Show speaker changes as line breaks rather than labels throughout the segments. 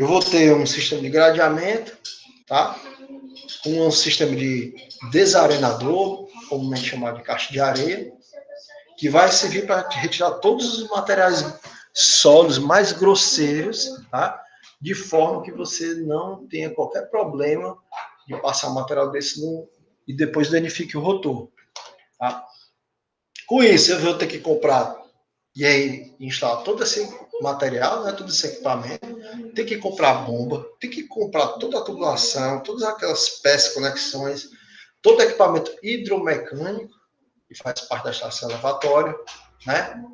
Eu vou ter um sistema de gradeamento, tá? Um sistema de desarenador, comumente chamado de caixa de areia, que vai servir para retirar todos os materiais sólidos mais grosseiros, tá? De forma que você não tenha qualquer problema de passar um material desse e depois danifique o rotor. Tá? Com isso, eu vou ter que comprar e aí instalar todo esse material, né, todo esse equipamento, tem que comprar bomba, tem que comprar toda a tubulação, todas aquelas peças, conexões, todo equipamento hidromecânico, que faz parte da estação elevatória, né?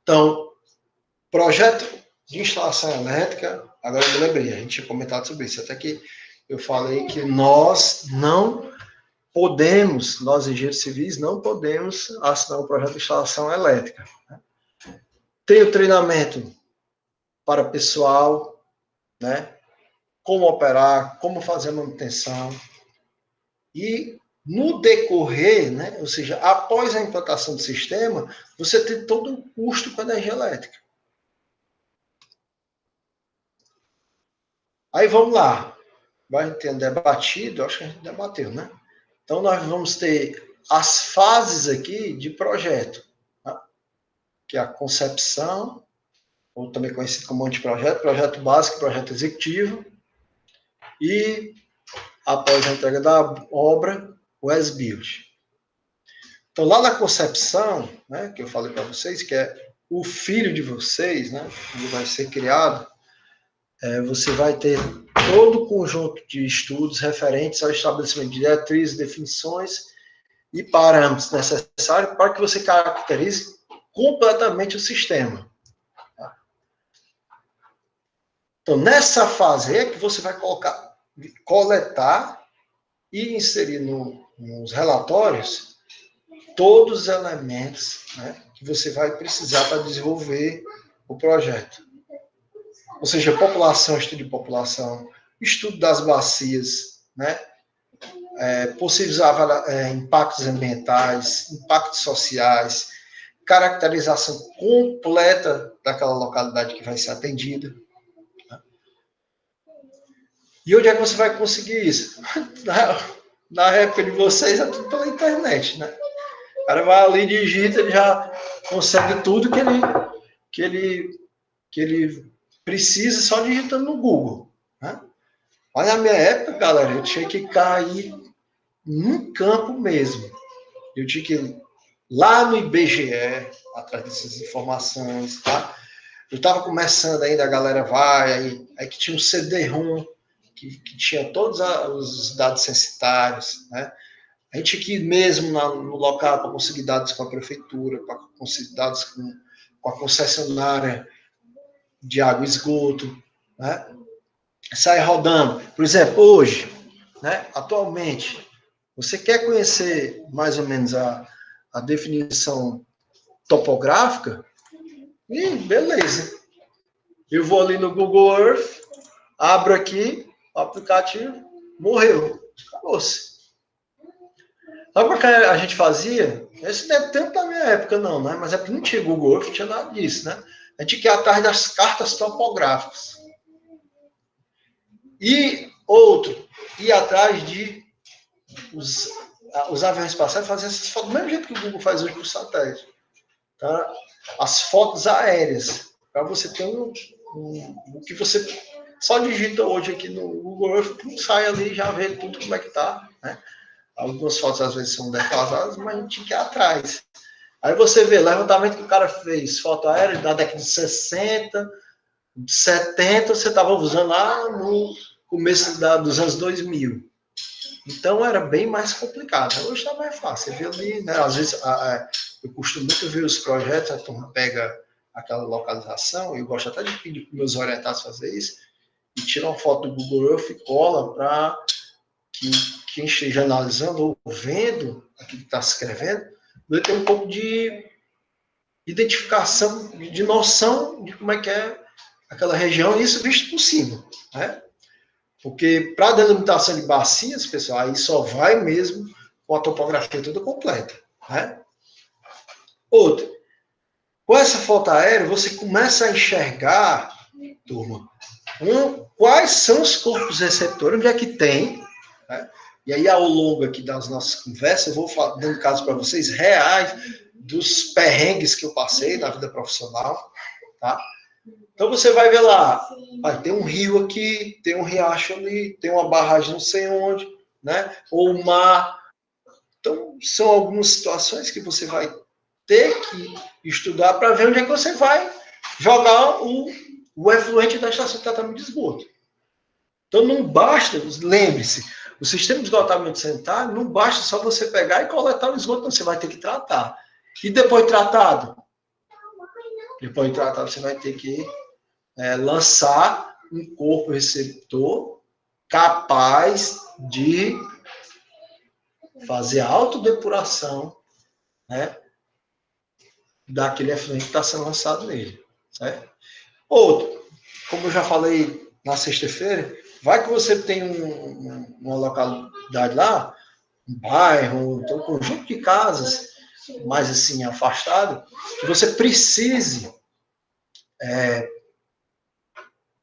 Então, projeto de instalação elétrica, agora eu me lembrei, a gente tinha comentado sobre isso, até que eu falei que nós não podemos, nós engenheiros civis, não podemos assinar um projeto de instalação elétrica. Tem o treinamento para pessoal, né? Como operar, como fazer a manutenção. E no decorrer, né? Ou seja, após a implantação do sistema, você tem todo um custo com a energia elétrica. Aí vamos lá. Vai ter debatido, acho que a gente debateu, né? Então nós vamos ter as fases aqui de projeto, tá? Que é a concepção, ou também conhecido como anteprojeto, projeto básico, projeto executivo, e após a entrega da obra, o as-built. Então, lá na concepção, né, que eu falei para vocês, que é o filho de vocês, né, ele vai ser criado, você vai ter todo o conjunto de estudos referentes ao estabelecimento de diretrizes, definições e parâmetros necessários para que você caracterize completamente o sistema. Então, nessa fase é que você vai coletar e inserir nos relatórios todos os elementos, né, que você vai precisar para desenvolver o projeto. Ou seja, população, estudo de população, estudo das bacias, né, possíveis impactos ambientais, impactos sociais, caracterização completa daquela localidade que vai ser atendida. Né? E onde é que você vai conseguir isso? Na época de vocês, é tudo pela internet, né? O cara vai ali, digita, ele já consegue tudo que ele precisa só digitando no Google. Né? Mas na minha época, galera, eu tinha que cair num campo mesmo. Eu tinha que ir lá no IBGE, atrás dessas informações, tá? Eu estava começando ainda, a galera vai, aí que tinha um CD-ROM, que tinha todos os dados censitários, né? A gente tinha que ir mesmo no local para conseguir dados com a prefeitura, para conseguir dados com a concessionária de água e esgoto, né? Sai rodando. Por exemplo, hoje, né, atualmente, você quer conhecer mais ou menos a definição topográfica? E beleza. Eu vou ali no Google Earth, abro aqui o aplicativo, morreu. Acabou-se. Sabe o que a gente fazia? Esse não é tanto da minha época, não, né? Mas é porque não tinha Google Earth, não tinha nada disso, né? A gente ia atrás das cartas topográficas. E outro, ir atrás de os aviões espaciais faziam essas fotos do mesmo jeito que o Google faz hoje com o satélite. Tá? As fotos aéreas, para você ter o que você só digita hoje aqui no Google Earth, sai ali e já vê tudo como é que tá. Né? Algumas fotos às vezes são defasadas, mas a gente tinha que ir atrás. Aí você vê, levantamento que o cara fez, foto aérea da década de 60, 70, você estava usando lá no começo dos anos 2000. Então era bem mais complicado. Hoje está mais fácil. Você vê ali, né? Às vezes eu costumo muito ver os projetos, a turma pega aquela localização, eu gosto até de pedir para meus orientados fazer isso, e tira uma foto do Google Earth e cola para que quem esteja analisando ou vendo aquilo que está se escrevendo, vai ter um pouco de identificação, de noção de como é que é aquela região, e isso visto por cima, né? Porque para a delimitação de bacias, pessoal, aí só vai mesmo com a topografia toda completa, né? Outro, com essa foto aérea, você começa a enxergar, turma, Quais são os corpos receptores, onde é que tem, né? E aí, ao longo aqui das nossas conversas, eu vou dando casos para vocês reais dos perrengues que eu passei na vida profissional, tá? Então, você vai ver lá, tem um rio aqui, tem um riacho ali, tem uma barragem não sei onde, né? Ou o mar. Então, são algumas situações que você vai ter que estudar para ver onde é que você vai jogar o efluente da estação de tratamento de esgoto. Então, não basta, lembre-se, o sistema de esgotamento sanitário não basta só você pegar e coletar o esgoto, não, você vai ter que tratar. E depois tratado? Depois de tratado, você vai ter que lançar um corpo receptor capaz de fazer autodepuração, né, daquele efluente que está sendo lançado nele. Certo? Outro, como eu já falei na sexta-feira, vai que você tem uma localidade lá, um bairro, então um conjunto de casas mais assim afastado, que você precise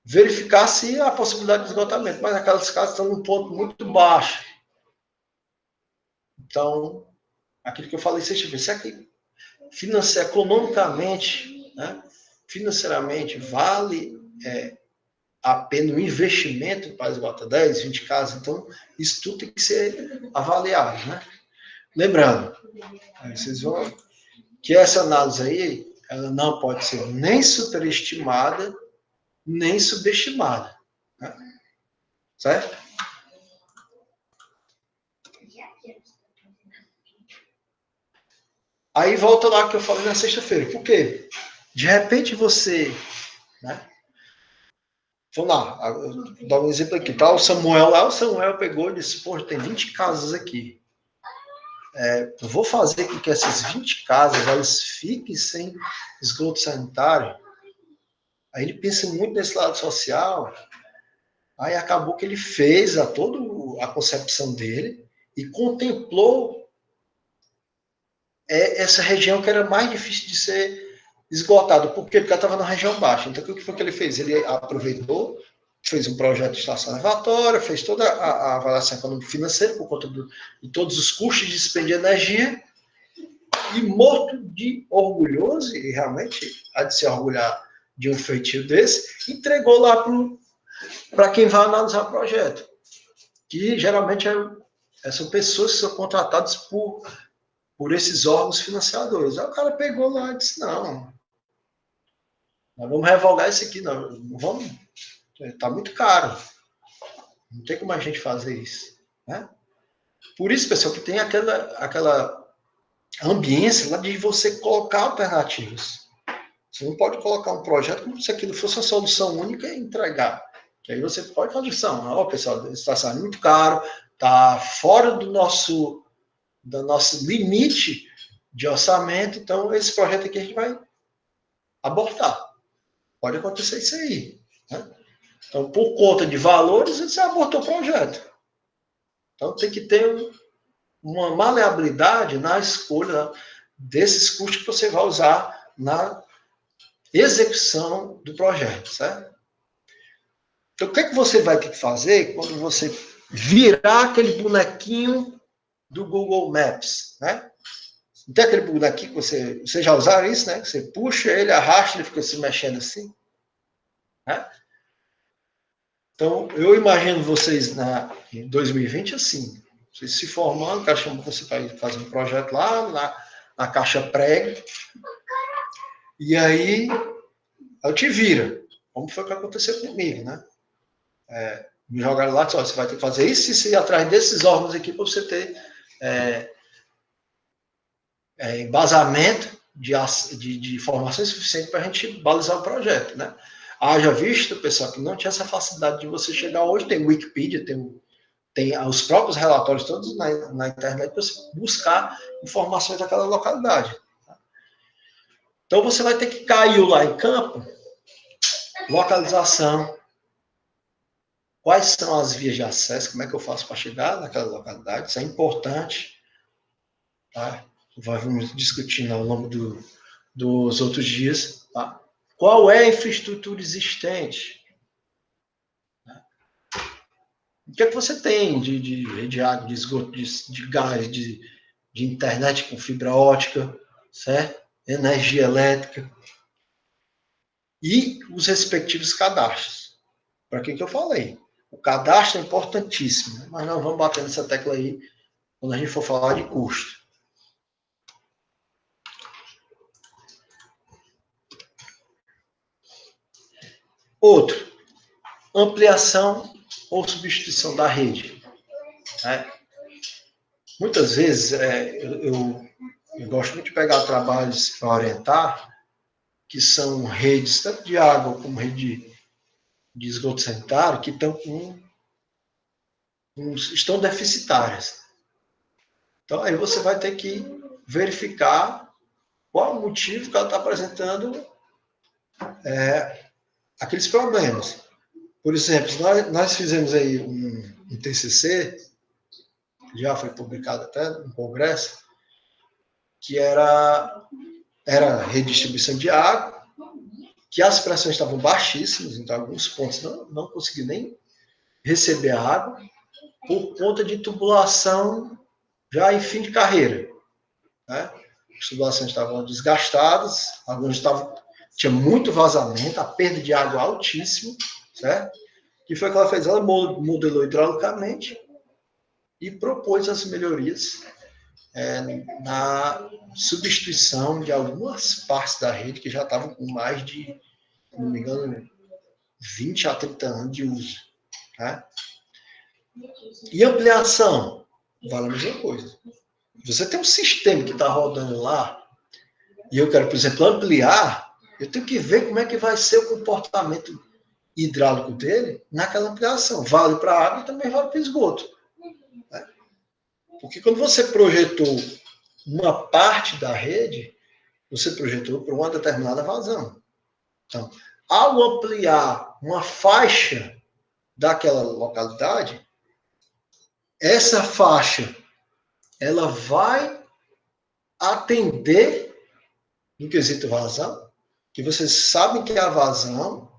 verificar se há possibilidade de esgotamento, mas aquelas casas estão num ponto muito baixo. Então, aquilo que eu falei sexta-feira, será que economicamente, né, financeiramente, vale a pena o investimento para esgotar 10, 20 casas? Então, isso tudo tem que ser avaliado, né? Lembrando, vocês vão que essa análise aí, ela não pode ser nem superestimada, nem subestimada. Né? Certo? Aí volta lá que eu falei na sexta-feira. Por quê? De repente você, né? Vamos lá, vou dar um exemplo aqui. Tá o Samuel lá, o Samuel pegou e disse, pô, tem 20 casas aqui. Eu vou fazer com que essas 20 casas elas fiquem sem esgoto sanitário. Aí ele pensa muito nesse lado social. Aí acabou que ele fez toda a concepção dele e contemplou essa região que era mais difícil de ser esgotada. Por quê? Porque ela estava na região baixa. Então, o que foi que ele fez? Ele aproveitou, fez um projeto de estação elevatória, fez toda a avaliação econômica financeira por conta de todos os custos de dispêndio de energia e morto de orgulhoso, e realmente há de se orgulhar de um feitio desse, entregou lá para quem vai analisar o projeto, que geralmente são pessoas que são contratadas por esses órgãos financiadores. Aí o cara pegou lá e disse, não, nós vamos revogar isso aqui, não vamos, está muito caro, não tem como a gente fazer isso. Né? Por isso, pessoal, que tem aquela ambiência lá de você colocar alternativas. Você não pode colocar um projeto como se aquilo fosse uma solução única e entregar. Que aí você pode fazer isso. Ó, pessoal, está saindo muito caro, está fora do nosso limite de orçamento, então esse projeto aqui a gente vai abortar. Pode acontecer isso aí. Né? Então, por conta de valores, você abortou o projeto. Então, tem que ter uma maleabilidade na escolha desses custos que você vai usar na execução do projeto, certo? Então, o que é que você vai ter que fazer quando você virar aquele bonequinho do Google Maps, né? Não tem aquele bonequinho que você já usaram isso, né? Você puxa ele, arrasta, ele fica se mexendo assim, né? Então, eu imagino vocês em 2020 assim, vocês se formando, o cara chama você para fazer um projeto lá na caixa prego, e aí eu te vira. Como foi que aconteceu comigo, né? Me jogaram lá e disseram, você vai ter que fazer isso e ir atrás desses órgãos aqui para você ter embasamento de informações suficientes para a gente balizar o projeto, né? Haja visto, pessoal, que não tinha essa facilidade de você chegar hoje, tem Wikipedia, tem os próprios relatórios todos na internet para você buscar informações daquela localidade. Então você vai ter que cair lá em campo, localização, quais são as vias de acesso, como é que eu faço para chegar naquela localidade, isso é importante. Tá? Vamos discutindo ao longo dos outros dias. Tá? Qual é a infraestrutura existente? O que é que você tem de água, de esgoto, de gás, de internet com fibra ótica, certo? Energia elétrica e os respectivos cadastros. Para que eu falei? O cadastro é importantíssimo, né? Mas nós vamos bater nessa tecla aí quando a gente for falar de custo. Outro, ampliação ou substituição da rede. Né? Muitas vezes eu gosto muito de pegar trabalhos para orientar, que são redes tanto de água como rede de esgoto sanitário, que estão deficitárias. Então, aí você vai ter que verificar qual o motivo que ela está apresentando aqueles problemas. Por exemplo, nós fizemos aí um TCC, já foi publicado até no Congresso, que era redistribuição de água, que as pressões estavam baixíssimas, então alguns pontos não conseguiam nem receber a água, por conta de tubulação já em fim de carreira. Né? As tubulações estavam desgastadas, alguns tinha muito vazamento, a perda de água altíssima, certo? Que foi o que ela fez? Ela modelou hidraulicamente e propôs as melhorias na substituição de algumas partes da rede que já estavam com mais de, se não me engano, 20 a 30 anos de uso. Né? E ampliação, vale a mesma coisa. Você tem um sistema que está rodando lá, e eu quero, por exemplo, ampliar, eu tenho que ver como é que vai ser o comportamento hidráulico dele naquela ampliação. Vale para a água e também vale para o esgoto. Né? Porque quando você projetou uma parte da rede, você projetou para uma determinada vazão. Então, ao ampliar uma faixa daquela localidade, essa faixa ela vai atender no quesito vazão, que vocês sabem que a vazão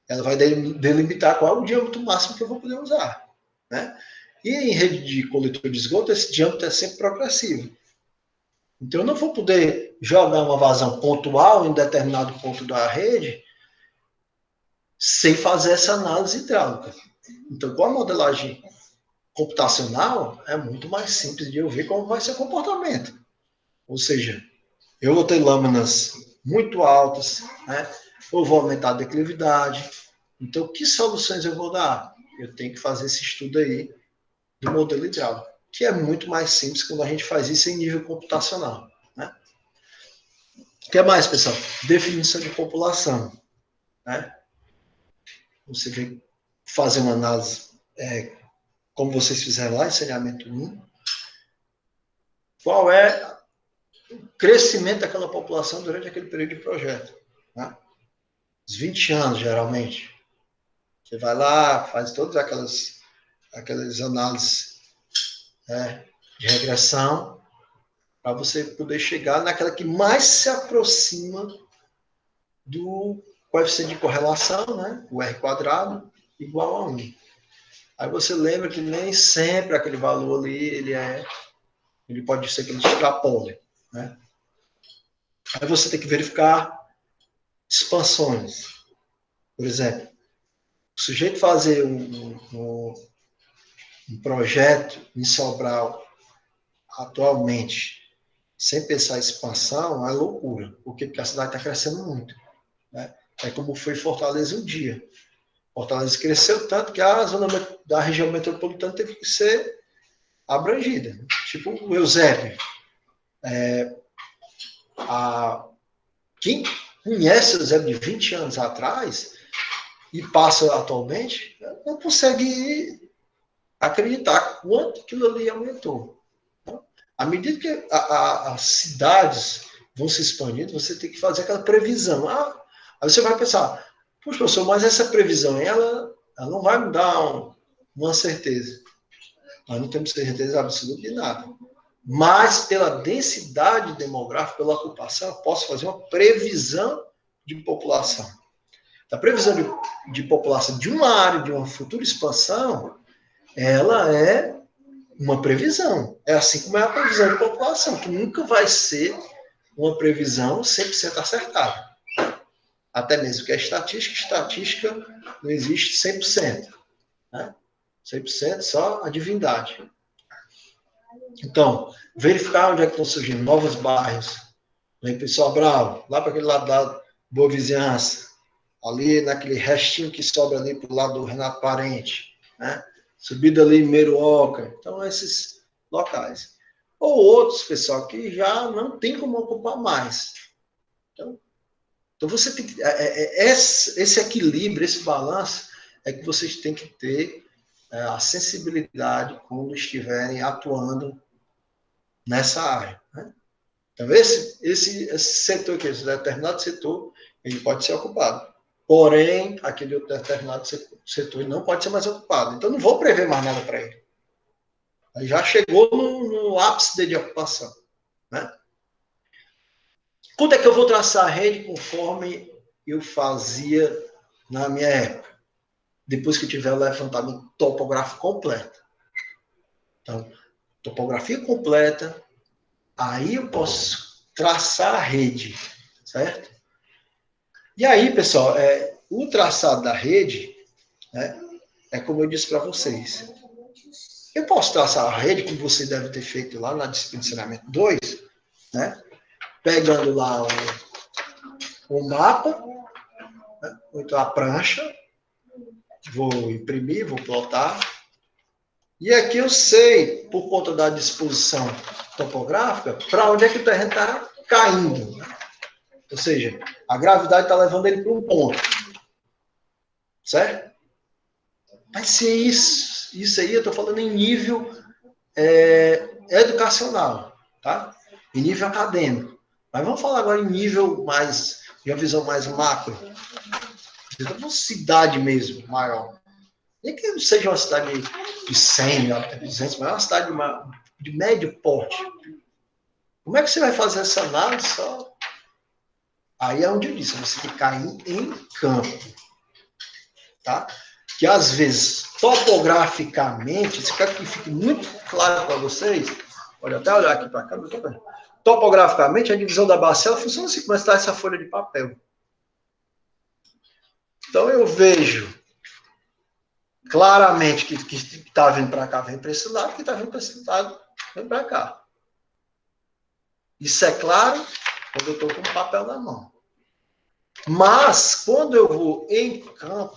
ela vai delimitar qual é o diâmetro máximo que eu vou poder usar. Né? E em rede de coletor de esgoto, esse diâmetro é sempre progressivo. Então, eu não vou poder jogar uma vazão pontual em determinado ponto da rede sem fazer essa análise hidráulica. Então, com a modelagem computacional, é muito mais simples de eu ver como vai ser o comportamento. Ou seja, eu vou ter lâminas muito altas, né? Eu vou aumentar a declividade. Então, que soluções eu vou dar? Eu tenho que fazer esse estudo aí do modelo hidráulico, que é muito mais simples quando a gente faz isso em nível computacional. Né? O que mais, pessoal? Definição de população. Né? Você vem fazer uma análise, como vocês fizeram lá em saneamento 1, qual é o crescimento daquela população durante aquele período de projeto. Né? Os 20 anos, geralmente. Você vai lá, faz todas aquelas análises de regressão, para você poder chegar naquela que mais se aproxima do coeficiente de correlação, né? O R quadrado, igual a 1. Aí você lembra que nem sempre aquele valor ali, ele pode ser que ele extrapole. Né? Aí você tem que verificar expansões. Por exemplo, o sujeito fazer um projeto em Sobral atualmente, sem pensar em expansão, é loucura. Por quê? Porque a cidade está crescendo muito. Né? É como foi Fortaleza um dia. Fortaleza cresceu tanto que a zona da região metropolitana teve que ser abrangida. Tipo o Eusébio. Quem conhece o Eusébio de 20 anos atrás e passa atualmente, não consegue acreditar quanto aquilo ali aumentou. Então, à medida que as cidades vão se expandindo, você tem que fazer aquela previsão. Aí você vai pensar, puxa, professor, mas essa previsão, ela não vai me dar uma certeza. Nós não temos certeza absoluta de nada. Mas, pela densidade demográfica, pela ocupação, eu posso fazer uma previsão de população. A previsão de população de uma área, de uma futura expansão, ela é uma previsão. É assim como é a previsão de população, que nunca vai ser uma previsão 100% acertada. Até mesmo que é estatística não existe 100%. Né? 100% só a divindade. Então, verificar onde é que estão surgindo novos bairros. Vem para Sobral, lá para aquele lado da Boa Vizinhança, ali naquele restinho que sobra ali para o lado do Renato Parente, né? Subida ali em Meruoca. Então, esses locais. Ou outros, pessoal, que já não tem como ocupar mais. Então você tem que. Esse equilíbrio, esse balanço, é que vocês têm que ter a sensibilidade quando estiverem atuando nessa área. Né? Então, esse setor aqui, esse determinado setor, ele pode ser ocupado. Porém, aquele outro determinado setor não pode ser mais ocupado. Então, não vou prever mais nada para ele. Aí já chegou no ápice de ocupação. Né? Quando é que eu vou traçar a rede conforme eu fazia na minha época? Depois que tiver o levantamento topográfico completo. Então, topografia completa, aí eu posso traçar a rede, certo? E aí, pessoal, o traçado da rede, né, é como eu disse para vocês. Eu posso traçar a rede, como você deve ter feito lá na disciplina de ensinamento 2, né, pegando lá o mapa, né, ou então a prancha, vou imprimir, vou plotar. E aqui eu sei, por conta da disposição topográfica, para onde é que o terreno está caindo. Né? Ou seja, a gravidade está levando ele para um ponto. Certo? Vai ser isso aí eu estou falando em nível educacional, tá? Em nível acadêmico. Mas vamos falar agora em nível mais, de uma visão mais macro. Uma cidade mesmo, maior. Nem que não seja uma cidade de 100, 200, mas é uma cidade de médio porte. Como é que você vai fazer essa análise só? Aí é onde eu disse, você tem que cair em campo. Tá? Que às vezes, topograficamente, isso quer que fique muito claro para vocês, pode até olhar aqui para cá, topograficamente, a divisão da bacia ela funciona assim, como está essa folha de papel. Então eu vejo claramente que está vindo para cá, vem para esse lado, que está vindo para esse lado, vem para cá. Isso é claro quando eu estou com o papel na mão. Mas, quando eu vou em campo,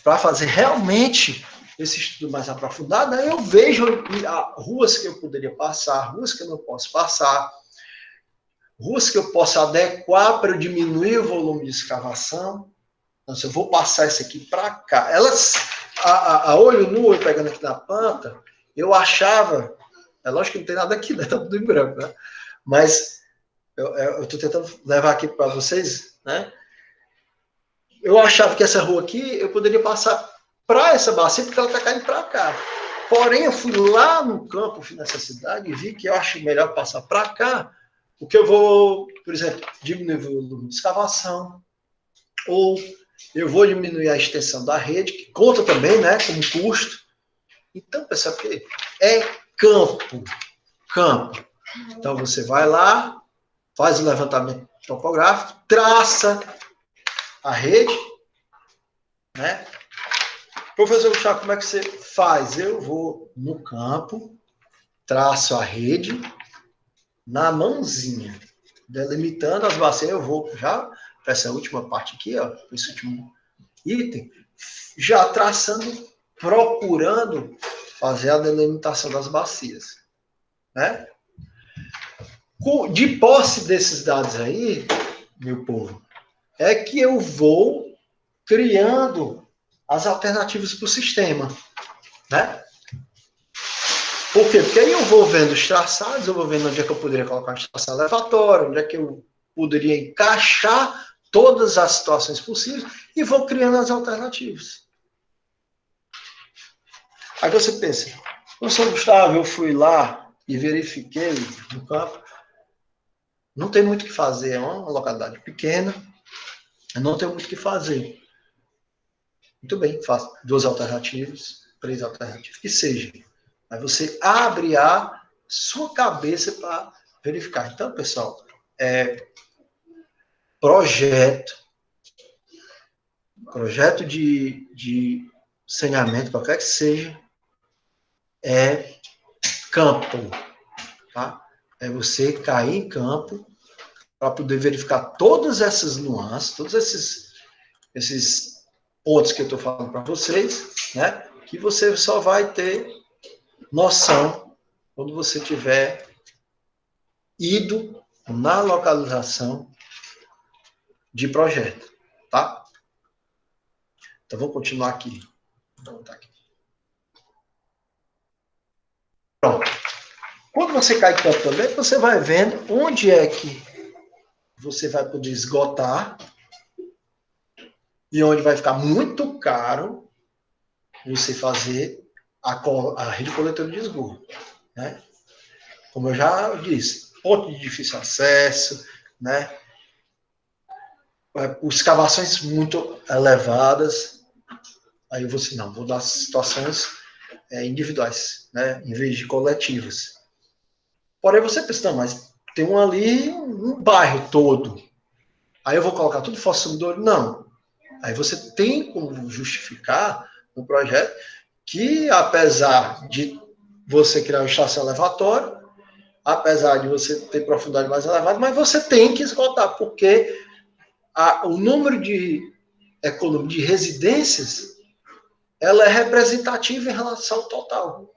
para fazer realmente esse estudo mais aprofundado, aí eu vejo ruas que eu poderia passar, ruas que eu não posso passar, ruas que eu posso adequar para eu diminuir o volume de escavação. Então, se eu vou passar isso aqui para cá, elas, a olho nu, eu pegando aqui na planta, eu achava, é lógico que não tem nada aqui, né? Tá tudo em branco, né? Mas eu estou tentando levar aqui para vocês, né? Eu achava que essa rua aqui, eu poderia passar para essa bacia, porque ela está caindo para cá. Porém, eu fui lá no campo, fui nessa cidade, e vi que eu acho melhor passar para cá, porque eu vou, por exemplo, diminuir o volume de escavação, ou eu vou diminuir a extensão da rede, que conta também, né, como custo. Então, pessoal, é campo. Então, você vai lá, faz o levantamento topográfico, traça a rede, né? Professor Gustavo, como é que você faz? Eu vou no campo, traço a rede na mãozinha, delimitando as bacias. Eu vou já para essa última parte aqui, ó, esse último item, já traçando, procurando fazer a delimitação das bacias, né? De posse desses dados aí, meu povo, é que eu vou criando as alternativas para o sistema, né? Por quê? Porque aí eu vou vendo os traçados, eu vou vendo onde é que eu poderia colocar uma estação elevatória, onde é que eu poderia encaixar todas as situações possíveis e vou criando as alternativas. Aí você pensa, professor Gustavo, eu fui lá e verifiquei no campo, não tem muito o que fazer, é uma localidade pequena, não tem muito o que fazer. Muito bem, faço duas alternativas, 3 alternativas, que seja. Mas você abre a sua cabeça para verificar. Então, pessoal, projeto de saneamento, qualquer que seja, é campo, tá? É você cair em campo para poder verificar todas essas nuances, todos esses pontos que eu estou falando para vocês, né? Que você só vai ter noção quando você tiver ido na localização de projeto, tá? Então, vou continuar aqui. Vou voltar aqui. Pronto. Quando você cai em campo também, você vai vendo onde é que você vai poder esgotar e onde vai ficar muito caro você fazer a rede coletora de esgoto, né? Como eu já disse, ponto de difícil acesso, né? Escavações muito elevadas, aí você não, vou dar situações individuais, né? Em vez de coletivas. Porém, você pensa, não, mas tem um ali, um bairro todo. Aí eu vou colocar tudo consumidor? Não. Aí você tem como justificar no projeto que, apesar de você criar uma estação elevatória, apesar de você ter profundidade mais elevada, mas você tem que esgotar, porque o número de residências ela é representativa em relação ao total.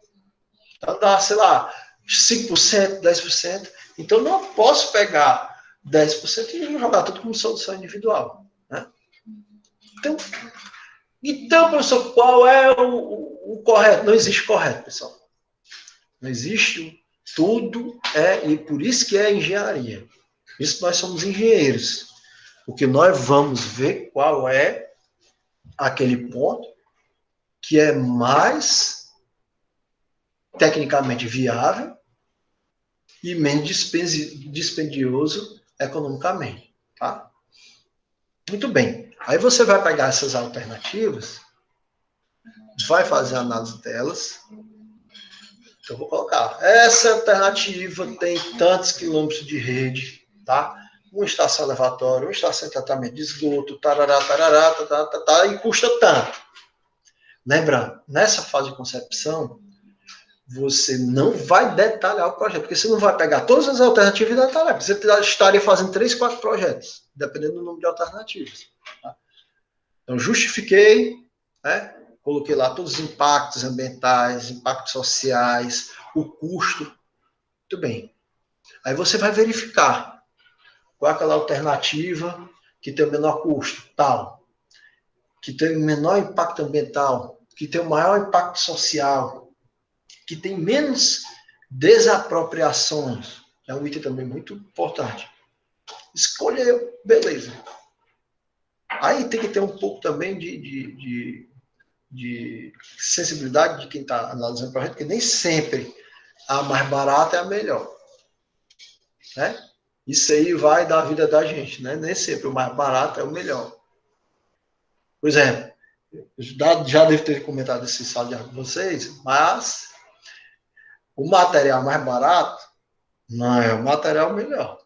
Então dá, sei lá, 5%, 10%. Então não posso pegar 10% e jogar tudo como solução individual. Né? Então, professor, qual é o correto? Não existe correto, pessoal. Não existe. Tudo e por isso que é engenharia. Por isso que nós somos engenheiros. Porque nós vamos ver qual é aquele ponto que é mais tecnicamente viável e menos dispendioso economicamente. Tá? Muito bem. Aí você vai pegar essas alternativas, vai fazer a análise delas. Então, eu vou colocar. Essa alternativa tem tantos quilômetros de rede, tá? Uma estação elevatória, uma estação de tratamento de esgoto, tarará, tarará, e custa tanto. Lembrando, nessa fase de concepção, você não vai detalhar o projeto, porque você não vai pegar todas as alternativas e detalhar. Você estaria fazendo 3, 4 projetos, dependendo do número de alternativas. Tá? Então, justifiquei, né? Coloquei lá todos os impactos ambientais, impactos sociais, o custo. Muito bem. Aí você vai verificar qual é aquela alternativa que tem o menor custo, tal, que tem o menor impacto ambiental, que tem o maior impacto social, que tem menos desapropriações. É um item também muito importante. Escolheu, beleza. Aí tem que ter um pouco também de sensibilidade de quem está analisando o projeto, porque nem sempre a mais barata é a melhor. Né? Isso aí vai da vida da gente, né? Nem sempre o mais barato é o melhor. Por exemplo, já devo ter comentado esse saldo com vocês, mas o material mais barato não é o material melhor.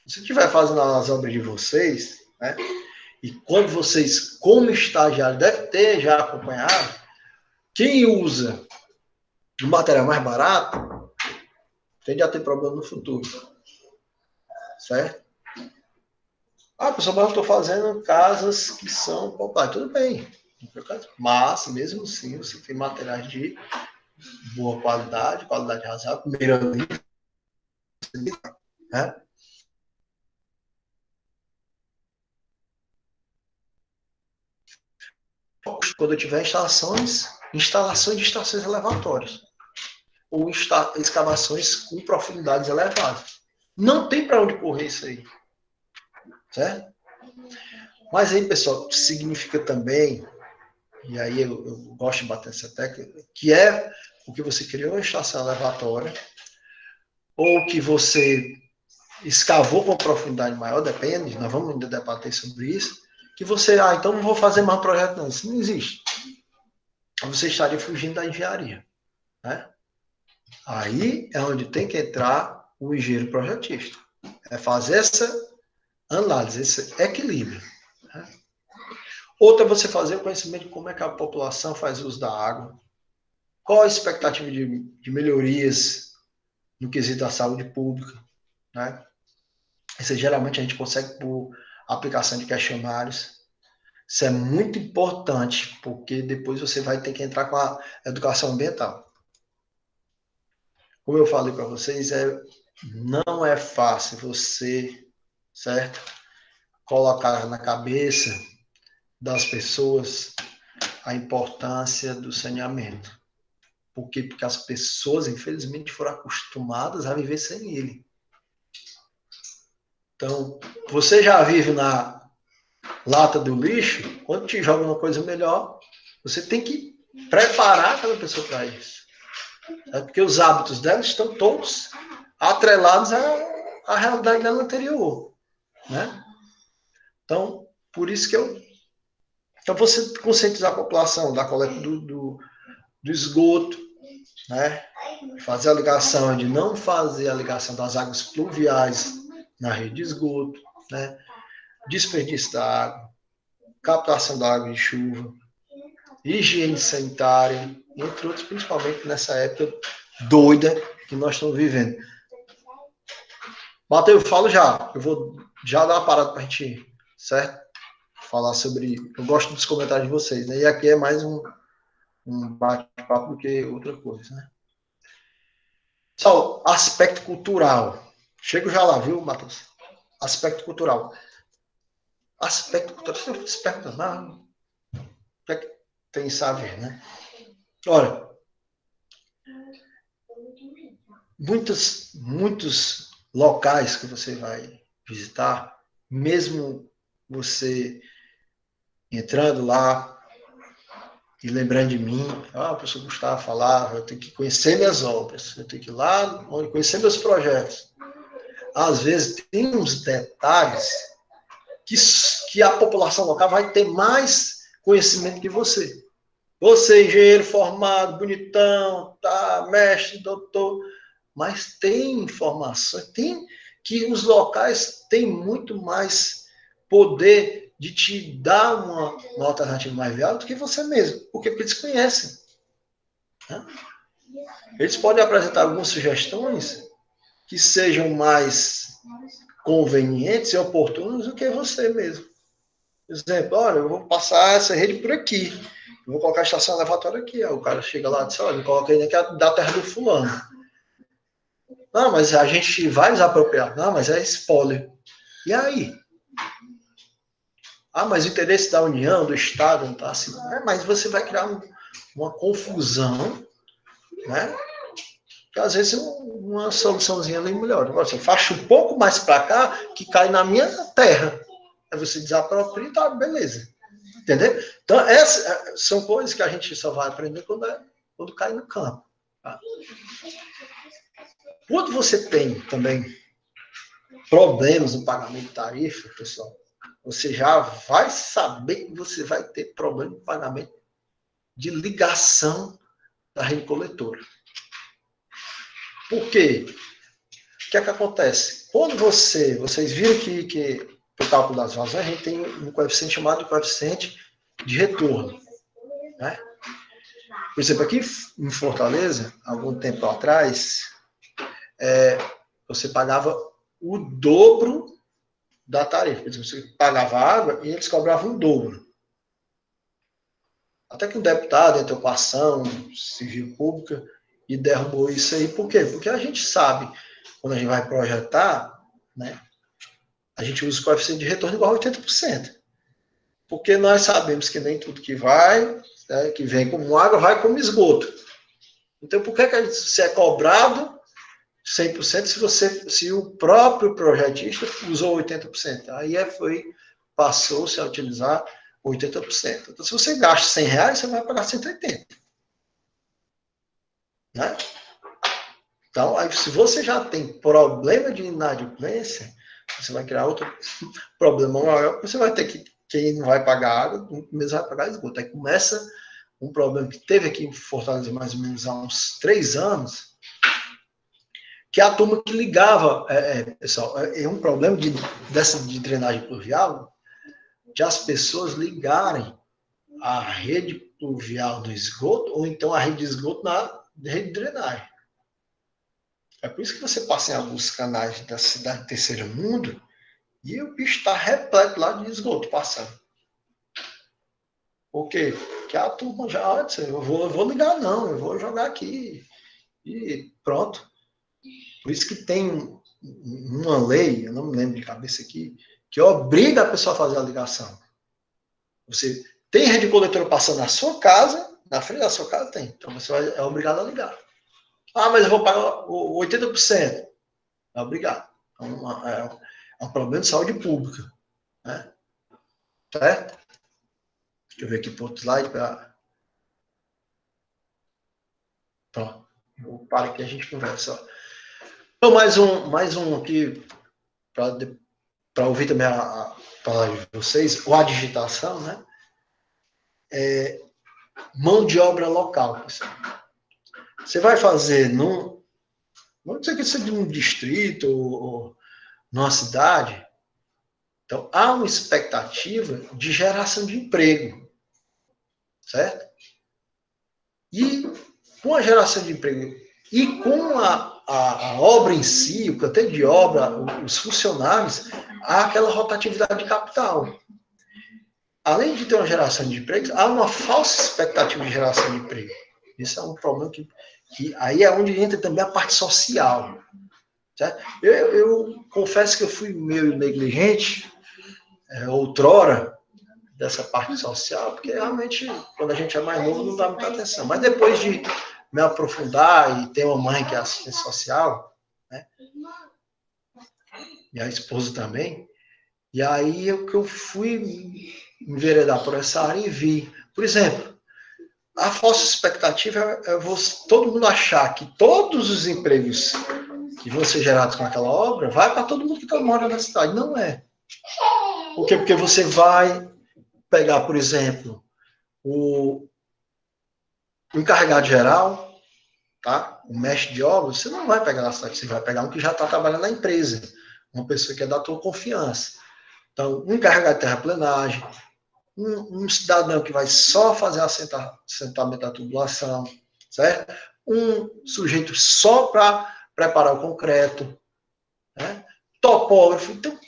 Se estiver fazendo as obras de vocês, né? E quando vocês, como estagiário, devem ter já acompanhado, quem usa o material mais barato tende a ter problema no futuro. Certo? Pessoal, mas eu estou fazendo casas que são populares. Tudo bem. Mas, mesmo assim, você tem materiais de boa qualidade razoável, primeira linha, né? Quando eu tiver instalações de estações elevatórias ou escavações com profundidades elevadas. Não tem para onde correr isso aí. Certo? Mas aí, pessoal, significa também, e aí eu gosto de bater essa tecla, que é o que você criou uma estação elevatória, ou que você escavou com uma profundidade maior, depende, nós vamos ainda debater sobre isso, que você, então não vou fazer mais projeto não, isso não existe. você estaria fugindo da engenharia, né? Aí é onde tem que entrar o engenheiro projetista. É fazer essa análise, esse equilíbrio. Né? Outra é você fazer o conhecimento de como é que a população faz uso da água, qual a expectativa de melhorias no quesito da saúde pública, né? Isso geralmente a gente consegue por aplicação de questionários. Isso é muito importante, porque depois você vai ter que entrar com a educação ambiental. Como eu falei para vocês, não é fácil você, certo? Colocar na cabeça das pessoas a importância do saneamento. Por quê? Porque as pessoas, infelizmente, foram acostumadas a viver sem ele. Então, você já vive na lata do lixo, quando te joga uma coisa melhor, você tem que preparar aquela pessoa para isso. É porque os hábitos dela estão todos atrelados à realidade dela anterior. Né? Então, por isso que então, você conscientizar a população da coleta do esgoto, né? Fazer a ligação de não fazer a ligação das águas pluviais na rede de esgoto, né? Desperdício da água, captação da água de chuva, higiene sanitária, entre outros, principalmente nessa época doida que nós estamos vivendo. Matheus, eu falo já. Eu vou já dar uma parada para a gente, certo? Falar sobre... Eu gosto dos comentários de vocês, né? E aqui é mais um bate-papo do que outra coisa, né? Só aspecto cultural. Chego já lá, viu, Matheus? Aspecto cultural. Aspecto cultural. Você pergunta, não, o que é que tem isso a ver, né? Olha, muitos locais que você vai visitar, mesmo você entrando lá e lembrando de mim, o professor Gustavo falava, eu tenho que conhecer minhas obras, eu tenho que ir lá conhecer meus projetos. Às vezes tem uns detalhes que a população local vai ter mais conhecimento que você. Você, engenheiro formado, bonitão, tá, mestre, doutor, mas tem informações, tem que os locais têm muito mais poder de te dar uma alternativa mais viável do que você mesmo, porque eles conhecem. Né? Eles podem apresentar algumas sugestões que sejam mais convenientes e oportunas do que você mesmo. Por exemplo, olha, eu vou passar essa rede por aqui, eu vou colocar a estação elevatória aqui. Aí o cara chega lá e diz, olha, eu coloquei aqui da terra do fulano. Não, mas a gente vai desapropriar. Não, mas é espólio. E aí? Mas o interesse da União, do Estado, não está assim. Mas você vai criar uma confusão, né? Que às vezes uma soluçãozinha ali melhor. Você faz um pouco mais para cá, que cai na minha terra. Aí você desapropria, tá, beleza. Entendeu? Então, essas são coisas que a gente só vai aprender quando cai no campo. Tá? Quando você tem também problemas no pagamento de tarifa, pessoal, você já vai saber que você vai ter problema de pagamento de ligação da rede coletora. Por quê? O que é que acontece? Quando vocês viram que o cálculo das vazões, a gente tem um coeficiente chamado de coeficiente de retorno. Né? Por exemplo, aqui em Fortaleza, algum tempo atrás, você pagava o dobro da tarifa. Por exemplo, você pagava água e eles cobravam o dobro. Até que um deputado entrou com ação civil pública e derrubou isso aí. Por quê? Porque a gente sabe, quando a gente vai projetar, né, a gente usa o coeficiente de retorno igual a 80%. Porque nós sabemos que nem tudo que vai, né, que vem como água, vai como esgoto. Então, por que você é cobrado 100% se o próprio projetista usou 80%? Aí passou-se a utilizar 80%. Então, se você gasta R$100, você vai pagar 180. Né? Então, aí, se você já tem problema de inadimplência, você vai criar outro problema maior, você vai ter que, quem não vai pagar água, mesmo vai pagar esgoto. Aí começa um problema que teve aqui em Fortaleza mais ou menos há uns 3 anos, que a turma que ligava, pessoal, é um problema de drenagem pluvial, de as pessoas ligarem a rede pluvial do esgoto, ou então a rede de esgoto na rede de drenagem. É por isso que você passa em alguns canais da cidade do terceiro mundo e o bicho está repleto lá de esgoto passando. Por quê? Porque a turma já disse, eu vou ligar não, eu vou jogar aqui e pronto. Por isso que tem uma lei, eu não me lembro de cabeça aqui, que obriga a pessoa a fazer a ligação. Você tem rede coletora passando na sua casa, na frente da sua casa tem. Então você é obrigado a ligar. Ah, mas eu vou pagar 80%. É obrigado. Então, é um problema de saúde pública. Né? Certo? Deixa eu ver aqui para outro slide. Pronto. Eu paro aqui e a gente conversa. Então, mais um aqui para ouvir também a palavra de vocês, ou a digitação, né? Mão de obra local, pessoal. Você vai fazer não sei que seja de um distrito ou numa cidade, então há uma expectativa de geração de emprego, certo? E com a geração de emprego e com a obra em si, o canteiro de obra, os funcionários, há aquela rotatividade de capital. Além de ter uma geração de empregos, há uma falsa expectativa de geração de emprego. Isso é um problema que aí é onde entra também a parte social. Certo? Eu confesso que eu fui meio negligente, outrora, dessa parte social, porque realmente, quando a gente é mais novo, não dá muita atenção. Mas depois de me aprofundar e ter uma mãe que é assistente social, né? E a esposa também, e aí eu fui enveredar por essa área e vi. Por exemplo, a falsa expectativa é todo mundo achar que todos os empregos que vão ser gerados com aquela obra vai para todo mundo que mora na cidade. Não é. Por quê? Porque você vai pegar, por exemplo, o encarregado geral, tá? O mestre de obra, você não vai pegar na cidade, você vai pegar um que já está trabalhando na empresa, uma pessoa que é da tua confiança. Então, um encarregado de terraplenagem, um cidadão que vai só fazer assentamento da tubulação, certo? Um sujeito só para preparar o concreto, né? Topógrafo. Então, o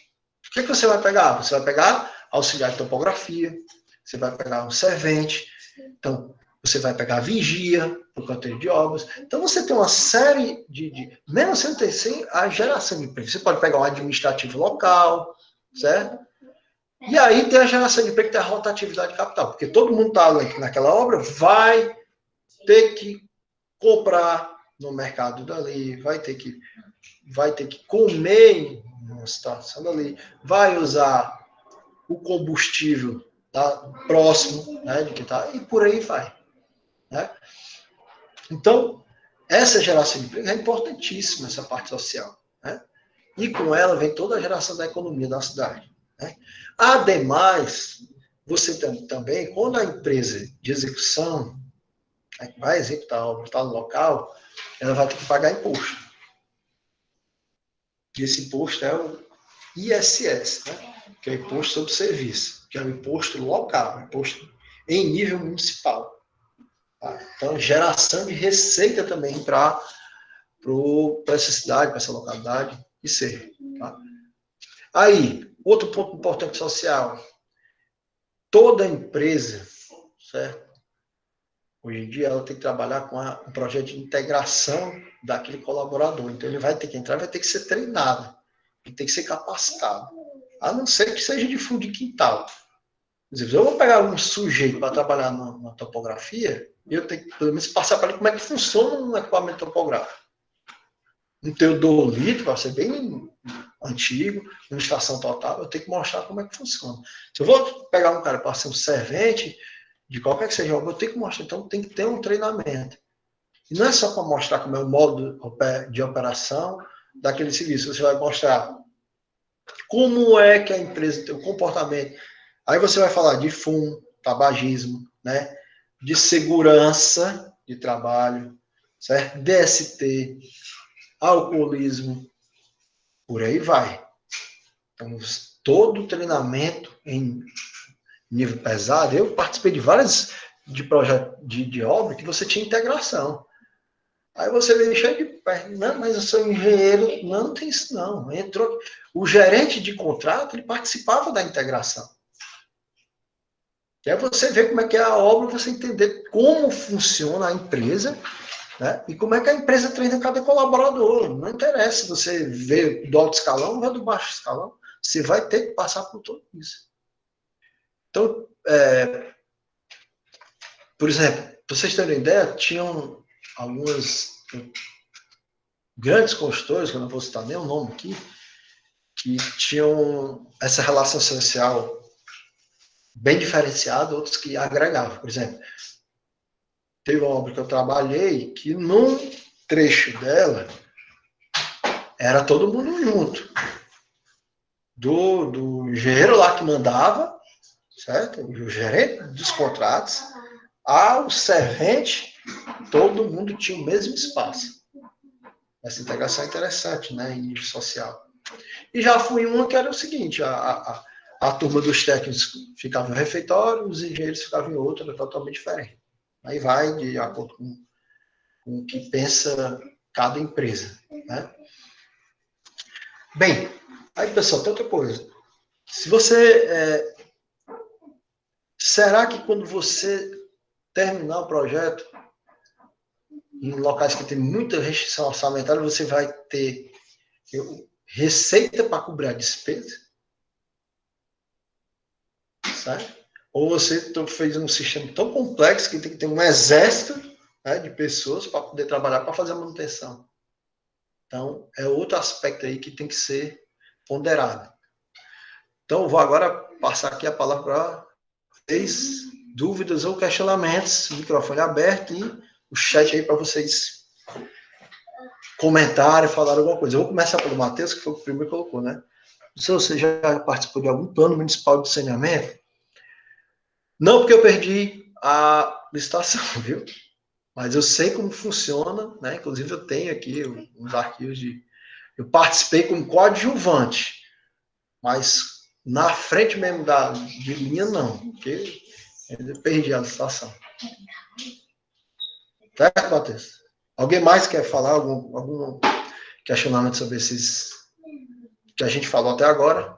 que você vai pegar? Você vai pegar auxiliar de topografia, você vai pegar um servente, então você vai pegar vigia para o canteiro de obras. Então você tem uma série mesmo sem ter a geração de emprego. Você pode pegar um administrativo local, certo? E aí tem a geração de emprego, que tem a rotatividade de capital, porque todo mundo está naquela obra, vai ter que comprar no mercado dali, vai ter que comer numa situação dali, vai usar o combustível próximo, né, de que tá, e por aí vai. Né? Então, essa geração de emprego é importantíssima, essa parte social. Né? E com ela vem toda a geração da economia da cidade. Né? Ademais, você também, quando a empresa de execução vai executar a obra, está no local, ela vai ter que pagar imposto. E esse imposto é o ISS, né? Que é o Imposto sobre Serviço, que é o imposto local, imposto em nível municipal. Tá? Então, geração de receita também para essa cidade, para essa localidade e ser. Tá? Aí, outro ponto importante social. Toda empresa, certo? Hoje em dia, ela tem que trabalhar com um projeto de integração daquele colaborador. Então, ele vai ter que entrar, vai ter que ser treinado, ele tem que ser capacitado. A não ser que seja de fundo de quintal. Por exemplo, eu vou pegar um sujeito para trabalhar na topografia, e eu tenho que, pelo menos, passar para ele como é que funciona um equipamento topográfico. Um teodolito, vai ser bem antigo, uma estação total, eu tenho que mostrar como é que funciona. Se eu vou pegar um cara para ser um servente, de qualquer que seja, eu tenho que mostrar, então tem que ter um treinamento. E não é só para mostrar como é o modo de operação daquele serviço, você vai mostrar como é que a empresa tem o comportamento. Aí você vai falar de fumo, tabagismo, né? de segurança de trabalho, certo? DST, alcoolismo, por aí vai. Então, todo o treinamento em nível pesado, eu participei de várias de projetos de obra que você tinha integração. Aí você vem cheio de perto, não, mas eu sou engenheiro, não tem isso não. Entrou, o gerente de contrato, ele participava da integração. E aí você vê como é que é a obra, você entender como funciona a empresa, né? E como é que a empresa treina cada colaborador. Não interessa se você vê do alto escalão ou do baixo escalão, você vai ter que passar por tudo isso. Então, por exemplo, para vocês terem ideia, tinham algumas grandes consultores, que eu não vou citar nem o nome aqui, que tinham essa relação social bem diferenciada, outros que agregavam. Por exemplo, teve uma obra que eu trabalhei que num trecho dela era todo mundo junto. Do engenheiro lá que mandava, certo? O gerente dos contratos, ao servente, todo mundo tinha o mesmo espaço. Essa integração é interessante, né, em nível social. E já fui uma que era o seguinte, a turma dos técnicos ficava no refeitório, os engenheiros ficavam em outra, era totalmente diferente. Aí vai de acordo com o que pensa cada empresa, né? Bem, aí pessoal, tem outra coisa. Se você... será que quando você terminar o projeto, em locais que tem muita restrição orçamentária, você vai ter receita para cobrir a despesa? Sabe? Ou você fez um sistema tão complexo que tem que ter um exército, né, de pessoas para poder trabalhar para fazer a manutenção. Então, é outro aspecto aí que tem que ser ponderado. Então, eu vou agora passar aqui a palavra para vocês, dúvidas ou questionamentos, microfone aberto e o chat aí para vocês comentarem, falar alguma coisa. Eu vou começar pelo Matheus, que foi o primeiro que colocou, né? Se você já participou de algum plano municipal de saneamento? Não, porque eu perdi a licitação, viu? Mas eu sei como funciona, né? Inclusive eu tenho aqui uns arquivos de... Eu participei como coadjuvante, mas na frente mesmo de linha, não, porque eu perdi a licitação. Certo, Matheus? Alguém mais quer falar algum questionamento sobre esses que a gente falou até agora?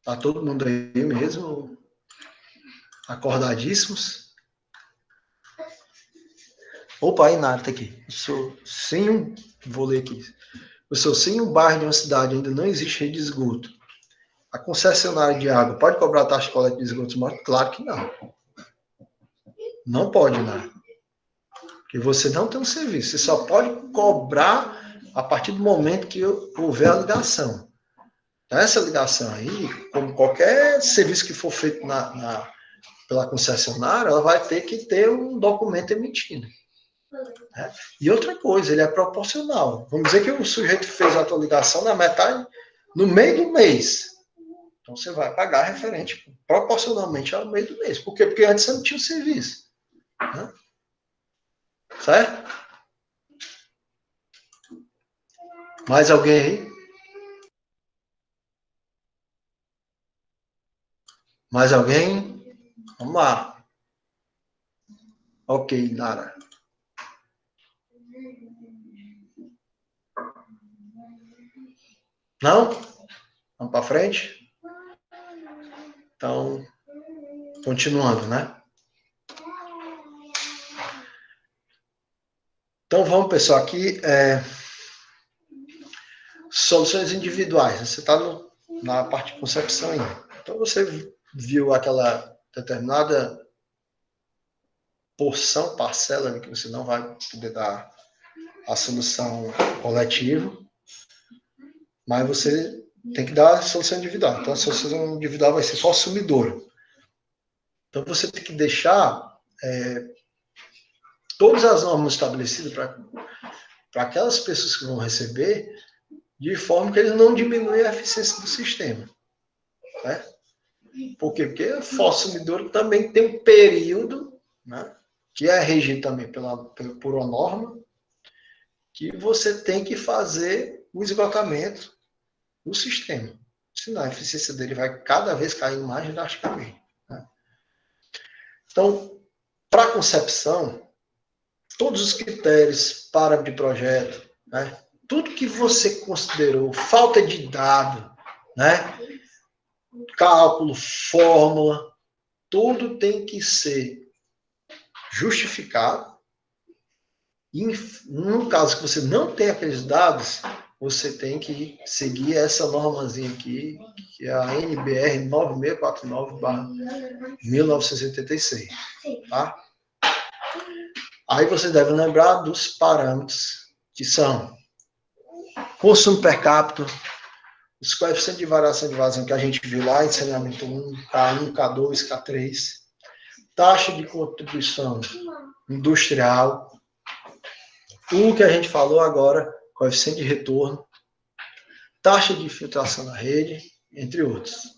Tá todo mundo aí mesmo? Acordadíssimos? Opa, a Inara tá aqui. Vou ler aqui. Se um bairro de uma cidade ainda não existe rede de esgoto, a concessionária de água pode cobrar taxa de coleta de esgoto? Claro que não. Não pode, né? Porque você não tem um serviço. Você só pode cobrar a partir do momento que houver a ligação. Então, essa ligação aí, como qualquer serviço que for feito pela concessionária, ela vai ter que ter um documento emitido. Né? E outra coisa, ele é proporcional. Vamos dizer que o sujeito fez a tua ligação na metade, no meio do mês. Então, você vai pagar referente proporcionalmente ao meio do mês. Por quê? Porque antes você não tinha o serviço. Né? Certo? Mais alguém aí? Mais alguém? Vamos lá. Ok, Nara. Não? Vamos para frente? Então, continuando, né? Então, vamos, pessoal, aqui. Soluções individuais. Você está na parte de concepção ainda. Então, você viu aquela determinada porção, parcela, que você não vai poder dar a solução coletiva, mas você tem que dar a solução individual. Então, a solução individual vai ser consumidora. Então, você tem que deixar todas as normas estabelecidas para aquelas pessoas que vão receber, de forma que eles não diminuem a eficiência do sistema. Né? Por quê? Porque a fossa umidora também tem um período, né, que é regido também por uma norma, que você tem que fazer o esgotamento do sistema. Senão a eficiência dele vai cada vez caindo mais drasticamente. Né? Então, para a concepção, todos os critérios, parâmetro de projeto, né, tudo que você considerou, falta de dado, né, cálculo, fórmula, tudo tem que ser justificado. E no caso que você não tem aqueles dados, você tem que seguir essa normazinha aqui, que é a NBR 9649/1986, tá? Aí você deve lembrar dos parâmetros, que são consumo per capita, os coeficientes de variação de vazão que a gente viu lá em saneamento 1, K1, K2, K3, taxa de contribuição industrial, o que a gente falou agora, coeficiente de retorno, taxa de filtração na rede, entre outros.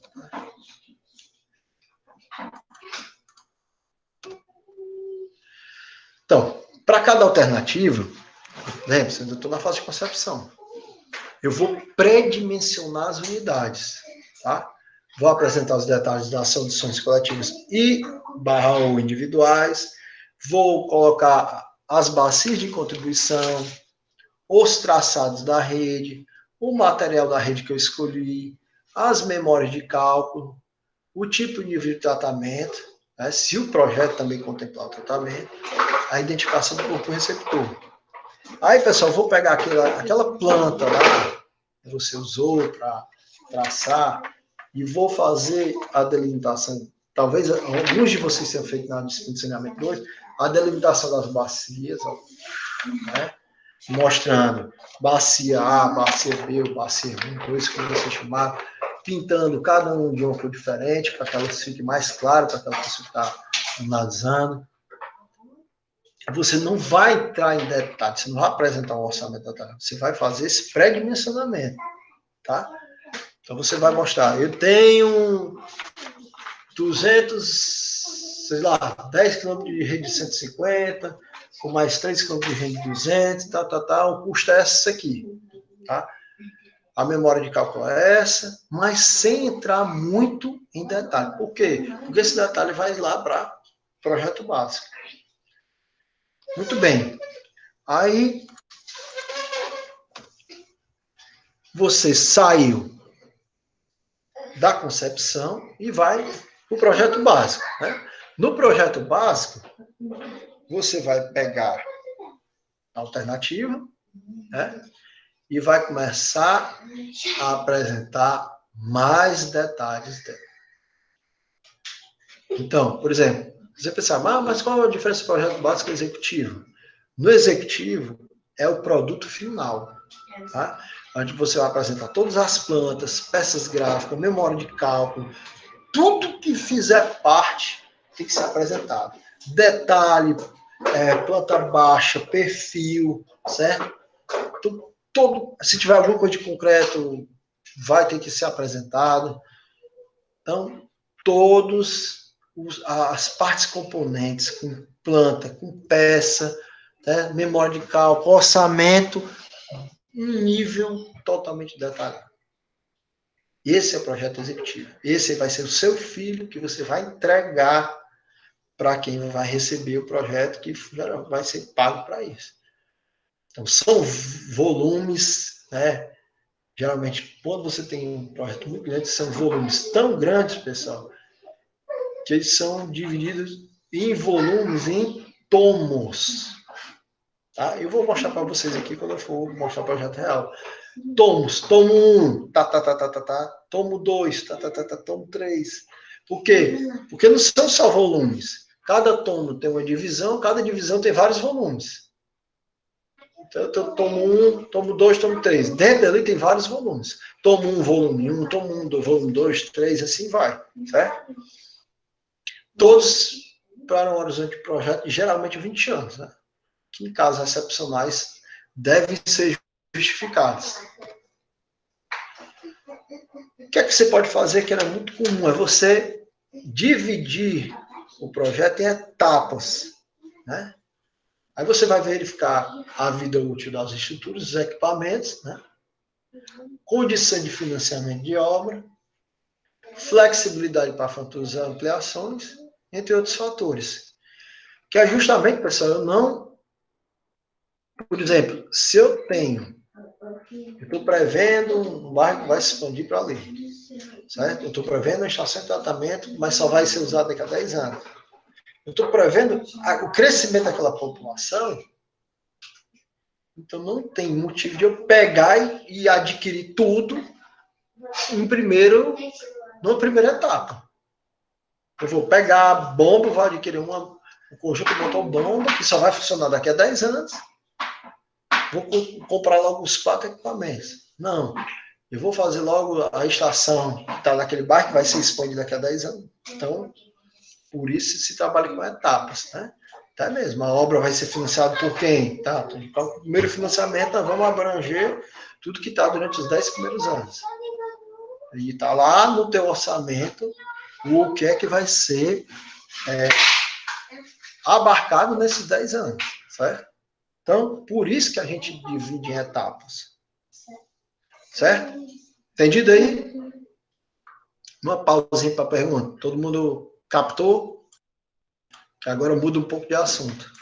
Então, para cada alternativa, lembre-se, eu estou na fase de concepção. Eu vou pré-dimensionar as unidades, tá? Vou apresentar os detalhes das soluções coletivas ou individuais, vou colocar as bacias de contribuição, os traçados da rede, o material da rede que eu escolhi, as memórias de cálculo, o tipo de nível de tratamento, né, se o projeto também contemplar o tratamento, a identificação do corpo receptor. Aí, pessoal, vou pegar aquela planta lá que você usou para traçar e vou fazer a delimitação. Talvez alguns de vocês tenham feito na disciplina de saneamento 2, a delimitação das bacias, né? Mostrando bacia A, bacia B, bacia 1, 2, como você chamar, pintando cada um de uma cor diferente, para que ela fique mais clara, para aquela pessoa que está analisando. Você não vai entrar em detalhes, você não vai apresentar um orçamento detalhado, você vai fazer esse pré-dimensionamento, tá? Então você vai mostrar, eu tenho 200, sei lá, 10 km de rede de 150, com mais 3 km de rede de 200, o custo é esse aqui, tá? A memória de cálculo é essa, mas sem entrar muito em detalhe. Por quê? Porque esse detalhe vai lá para projeto básico. Muito bem. Aí, você saiu da concepção e vai para o projeto básico, né? No projeto básico, você vai pegar a alternativa, né? E vai começar a apresentar mais detalhes dela. Então, por exemplo, você pensar, mas qual a diferença do projeto básico e executivo? No executivo, é o produto final, tá? Onde você vai apresentar todas as plantas, peças gráficas, memória de cálculo, tudo que fizer parte tem que ser apresentado. Detalhe, planta baixa, perfil, certo? Se tiver alguma coisa de concreto, vai ter que ser apresentado. Então, todas as partes componentes, com planta, com peça, né, memória de cálculo, orçamento, em nível totalmente detalhado. Esse é o projeto executivo. Esse vai ser o seu filho que você vai entregar para quem vai receber o projeto, que vai ser pago para isso. Então, são volumes, né? Geralmente, quando você tem um projeto muito grande, são volumes tão grandes, pessoal, que eles são divididos em volumes, em tomos. Tá? Eu vou mostrar para vocês aqui quando eu for mostrar o projeto real. Tomos, tomo 1, tomo 2, tomo 3. Por quê? Porque não são só volumes. Cada tomo tem uma divisão, cada divisão tem vários volumes. Então, eu tomo 1, tomo 2, tomo 3. Dentro dali tem vários volumes. Tomo 1, volume 1, tomo 1, volume 2, 3, assim vai. Certo? Todos para um horizonte de projeto, geralmente 20 anos. Né? Que em casos excepcionais, devem ser justificadas. O que é que você pode fazer que era muito comum? É você dividir o projeto em etapas, né? Aí você vai verificar a vida útil das estruturas, dos equipamentos, né? Condição de financiamento de obra, flexibilidade para futuras ampliações, entre outros fatores. Que é justamente, pessoal, eu não... Por exemplo, se eu estou prevendo um bairro que vai se expandir para ali, certo? Eu estou prevendo uma estação de tratamento, mas só vai ser usada daqui a 10 anos. Eu estou prevendo o crescimento daquela população, então não tem motivo de eu pegar e adquirir tudo numa primeira etapa. Eu vou pegar a bomba, vou adquirir um conjunto de motor-bomba, que só vai funcionar daqui a 10 anos, vou comprar logo os 4 equipamentos. Não. Eu vou fazer logo a estação que está naquele bairro, que vai ser expandida daqui a 10 anos. Então, por isso se trabalha com etapas, né? Tá mesmo. A obra vai ser financiada por quem? Tá? Então, o primeiro financiamento, nós vamos abranger tudo que está durante os 10 primeiros anos. E está lá no teu orçamento o que é que vai ser abarcado nesses 10 anos, certo? Então, por isso que a gente divide em etapas. Certo? Entendido aí? Uma pausinha para a pergunta. Todo mundo captou? Que agora muda um pouco de assunto.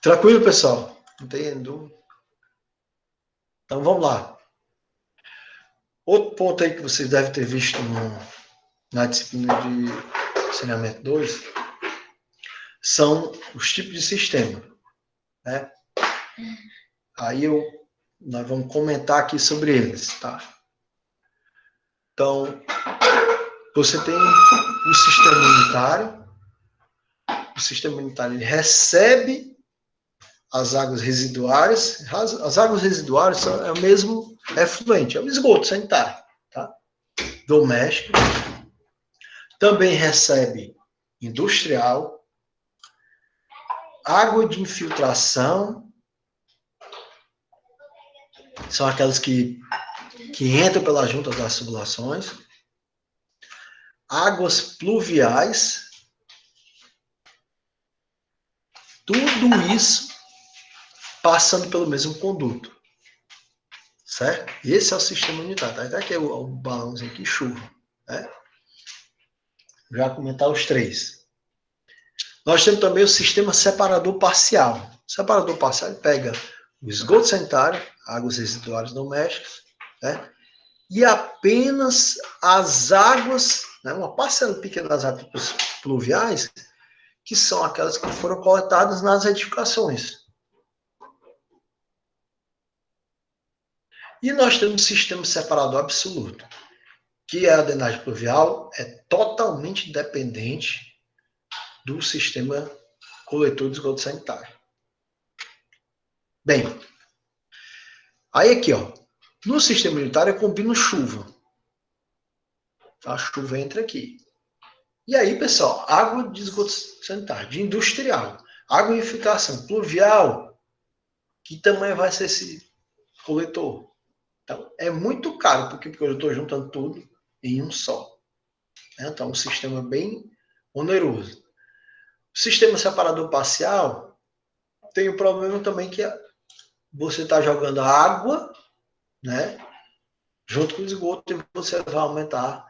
Tranquilo, pessoal? Entendo. Então, vamos lá. Outro ponto aí que vocês devem ter visto na disciplina de saneamento 2 são os tipos de sistema, né? Aí nós vamos comentar aqui sobre eles, tá? Então, você tem o sistema unitário. O sistema unitário ele recebe as águas residuárias. As águas residuárias é o mesmo efluente, é o esgoto sanitário, tá? Doméstico. Também recebe industrial, água de infiltração, são aquelas que entram pelas juntas das tubulações, águas pluviais, tudo isso passando pelo mesmo conduto, certo? Esse é o sistema unitário, tá? Até aqui é o balãozinho que chuva, né? Já comentar os três. Nós temos também o sistema separador parcial. O separador parcial pega o esgoto sanitário, águas residuárias domésticas, né? E apenas as águas, né, uma parcela pequena das águas pluviais, que são aquelas que foram coletadas nas edificações. E nós temos o sistema separador absoluto, que a drenagem pluvial é totalmente dependente do sistema coletor de esgoto sanitário. Bem, aí aqui, ó, no sistema unitário eu combino chuva. A chuva entra aqui. E aí, pessoal, água de esgoto sanitário, de industrial, água de infiltração, pluvial, que tamanho vai ser esse coletor? Então, é muito caro, porque eu estou juntando tudo em um só. Então, é um sistema bem oneroso. O sistema separador parcial tem o problema também que você está jogando água, né, junto com o esgoto, e você vai aumentar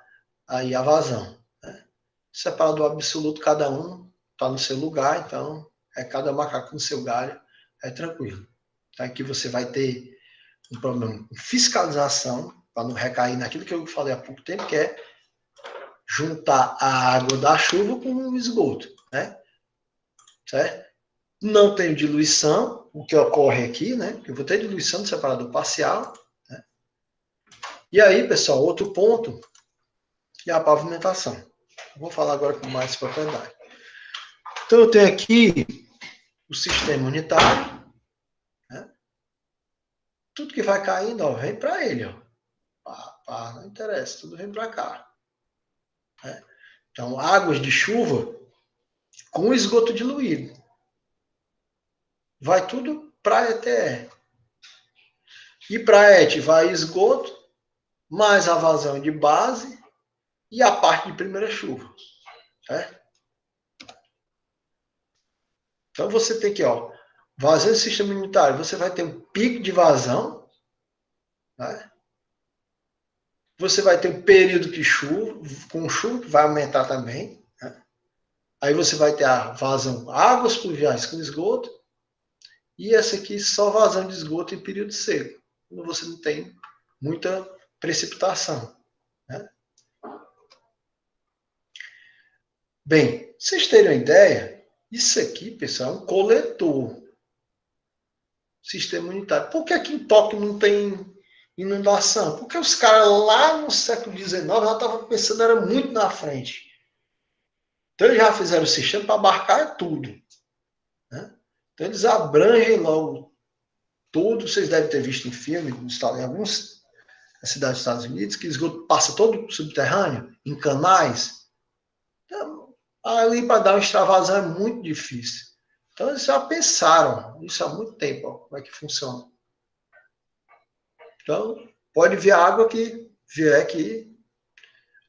aí a vazão. Né? Separador absoluto, cada um está no seu lugar, então é cada macaco no seu galho, é tranquilo. Aqui você vai ter um problema com fiscalização, para não recair naquilo que eu falei há pouco tempo, que é juntar a água da chuva com o esgoto, né? Certo? Não tenho diluição, o que ocorre aqui, né? Eu vou ter diluição do separador parcial, né? E aí, pessoal, outro ponto é a pavimentação. Vou falar agora com mais propriedade. Então, eu tenho aqui o sistema unitário, tudo que vai caindo, ó, vem para ele, ó. Não interessa, tudo vem para cá. Né? Então, águas de chuva com esgoto diluído. Vai tudo para a ETE. E para a ET vai esgoto, mais a vazão de base e a parte de primeira chuva. Certo? Então você tem que, ó, vazão do sistema imunitário, você vai ter um pico de vazão, né? Você vai ter um período que chuva, com chuva, que vai aumentar também. Né? Aí você vai ter a vazão, águas pluviais com esgoto, e essa aqui só vazão de esgoto em período seco, quando você não tem muita precipitação. Né? Bem, vocês terem uma ideia, isso aqui, pessoal, é um coletor. Sistema imunitário. Por que aqui em Tóquio não tem inundação? Porque os caras lá no século XIX já estavam pensando, era muito na frente. Então eles já fizeram o sistema para abarcar tudo. Né? Então eles abrangem logo tudo. Vocês devem ter visto em filme, em algumas cidades dos Estados Unidos, que o esgoto passa todo subterrâneo, em canais. Então, ali para dar um extravasão é muito difícil. Então eles já pensaram isso há muito tempo, ó, como é que funciona. Então, pode vir a água que vier aqui.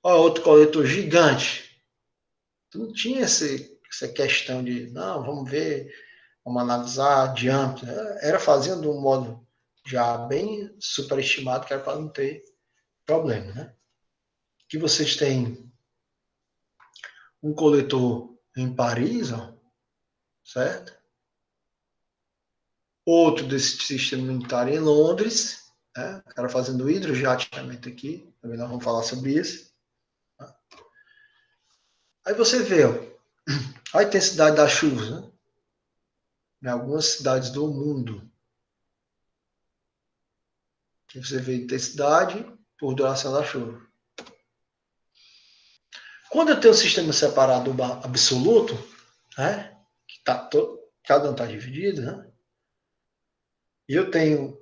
Ó, outro coletor gigante. Não tinha essa questão de, não, vamos ver, vamos analisar diâmetro. Era fazendo de um modo já bem superestimado, que era para não ter problema, né? Aqui vocês têm um coletor em Paris, ó, certo? Outro desse sistema imunitário em Londres, né? O cara fazendo hidrojateamento aqui, também nós vamos falar sobre isso. Aí você vê, ó, a intensidade das chuvas, né? Em algumas cidades do mundo. Aqui você vê a intensidade por duração da chuva. Quando eu tenho um sistema separado absoluto, né? Que tá todo, cada um está dividido, né? E eu tenho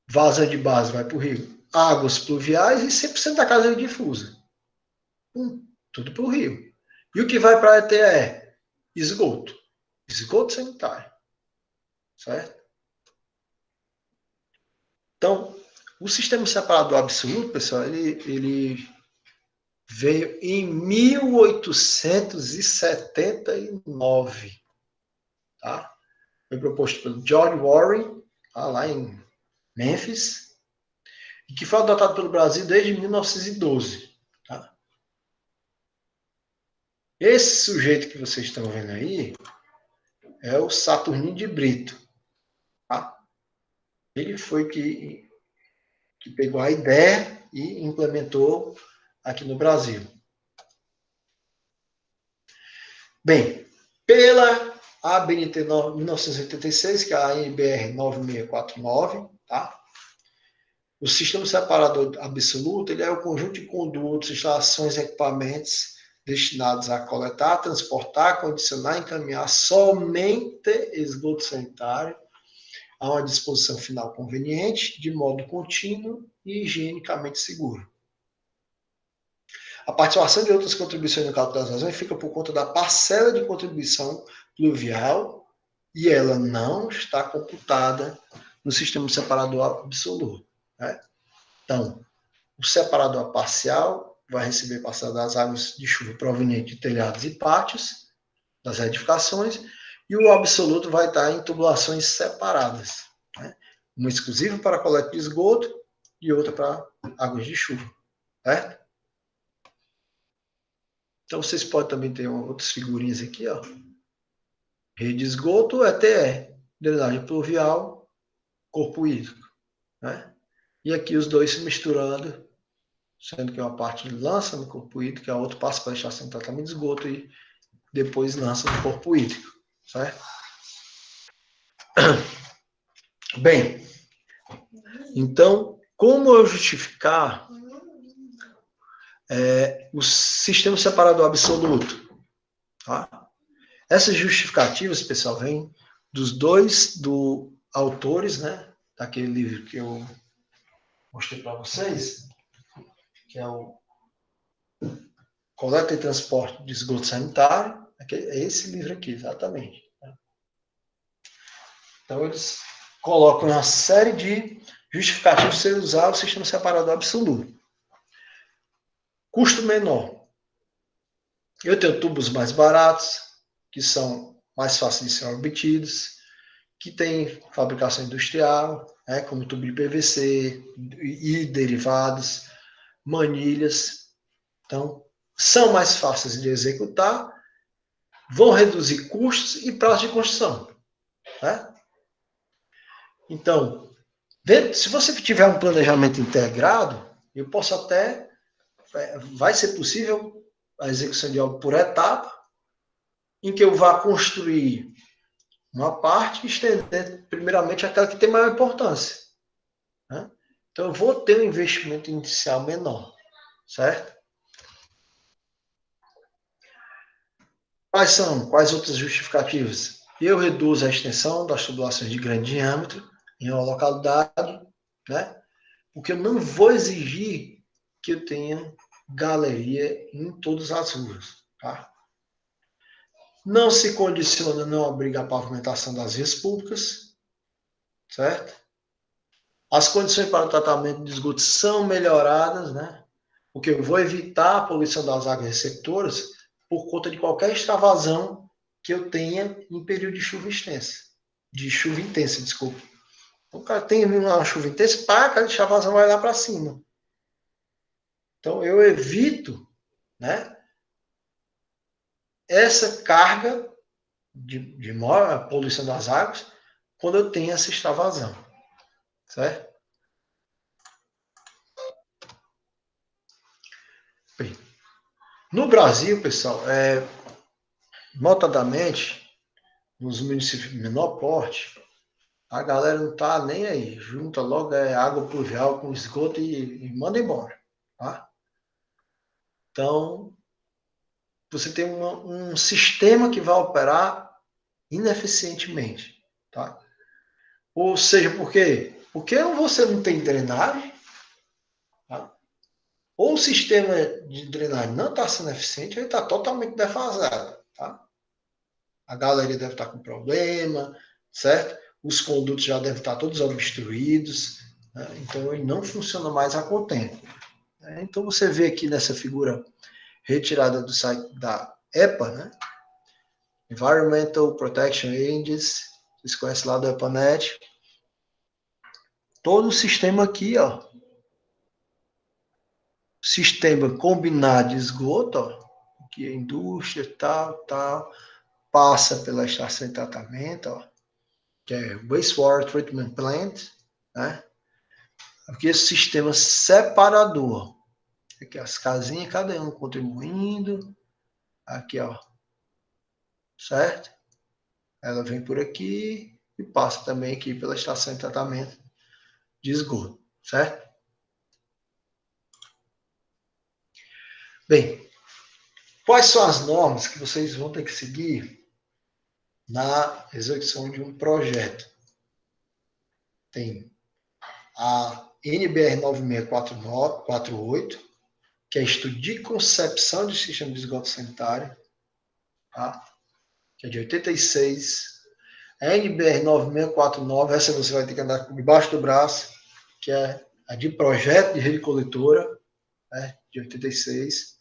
vazão de base, vai para o rio, águas pluviais e 100% da casa é difusa. Tudo para o rio. E o que vai para a ETE é esgoto. Esgoto sanitário. Certo? Então, o sistema separado absoluto, pessoal, ele veio em 1879. Tá? Foi proposto pelo George Warren, tá? Lá em Memphis, e que foi adotado pelo Brasil desde 1912. Tá? Esse sujeito que vocês estão vendo aí é o Saturnino de Brito. Tá? Ele foi que pegou a ideia e implementou aqui no Brasil. Bem, pela ABNT 1986, que é a ANBR 9649, tá? O sistema separador absoluto ele é o conjunto de condutos, instalações e equipamentos destinados a coletar, transportar, condicionar e encaminhar somente esgoto sanitário a uma disposição final conveniente, de modo contínuo e higienicamente seguro. A participação de outras contribuições no cálculo das vazões fica por conta da parcela de contribuição pluvial e ela não está computada no sistema separador absoluto. Né? Então, o separador parcial vai receber parcela das águas de chuva provenientes de telhados e pátios, das edificações, e o absoluto vai estar em tubulações separadas. Né? Uma exclusiva para coleta de esgoto e outra para águas de chuva. Certo? Então, vocês podem também ter outras figurinhas aqui, ó. Rede de esgoto, ETE, drenagem pluvial, corpo hídrico. Né? E aqui os dois se misturando, sendo que uma parte lança no corpo hídrico, a outra passa para a estação de tratamento de esgoto e depois lança no corpo hídrico. Certo? Bem, então, como eu justificar o sistema separador absoluto? Tá? Essas justificativas, pessoal, vêm dos dois, do autores, né, daquele livro que eu mostrei para vocês, que é o Coleta e Transporte de Esgoto Sanitário, é esse livro aqui, exatamente. Então, eles colocam uma série de justificativos de ser usado o sistema separador absoluto. Custo menor. Eu tenho tubos mais baratos, que são mais fáceis de ser obtidos, que tem fabricação industrial, né, como tubo de PVC e derivados, manilhas. Então, são mais fáceis de executar, vão reduzir custos e prazo de construção. Né? Então, se você tiver um planejamento integrado, eu posso até, vai ser possível a execução de obra por etapa, em que eu vá construir uma parte e estender primeiramente aquela que tem maior importância. Né? Então, eu vou ter um investimento inicial menor, certo? Quais outras justificativas? Eu reduzo a extensão das tubulações de grande diâmetro em uma localidade, né? Porque eu não vou exigir que eu tenha galeria em todas as ruas. Tá? Não se condiciona, não obriga a pavimentação das vias públicas, certo? As condições para o tratamento de esgoto são melhoradas, né? Porque eu vou evitar a poluição das águas receptoras por conta de qualquer extravasão que eu tenha em período de chuva intensa. Desculpa. O cara tem uma chuva intensa, pá, aquela extravasão vai lá para cima. Então, eu evito, né, essa carga de maior poluição das águas quando eu tenho essa extravasão. Certo? Bem, no Brasil, pessoal, notadamente, nos municípios de menor porte, a galera não tá nem aí. Junta logo água pluvial com esgoto e manda embora. Tá? Então, você tem um sistema que vai operar ineficientemente. Tá? Ou seja, por quê? Porque você não tem drenagem, tá? Ou o sistema de drenagem não está sendo eficiente, ele está totalmente defasado. Tá? A galeria deve estar com problema, certo? Os condutos já devem estar todos obstruídos, né? Então ele não funciona mais a contento. Então você vê aqui nessa figura retirada do site da EPA, né? Environmental Protection Agency, vocês conhecem lá do EPANET, todo o sistema aqui, ó, sistema combinado de esgoto, ó, que é indústria, tal, passa pela estação de tratamento, ó, que é Wastewater Treatment Plant, né? Aqui esse sistema separador, aqui as casinhas, cada um contribuindo, aqui, ó, certo? Ela vem por aqui e passa também aqui pela estação de tratamento de esgoto, certo? Bem, quais são as normas que vocês vão ter que seguir na execução de um projeto? Tem a NBR 9648, que é estudo de concepção de sistema de esgoto sanitário, tá? Que é de 86. A NBR 9649, essa você vai ter que andar debaixo do braço, que é a de projeto de rede coletora, né, de 86.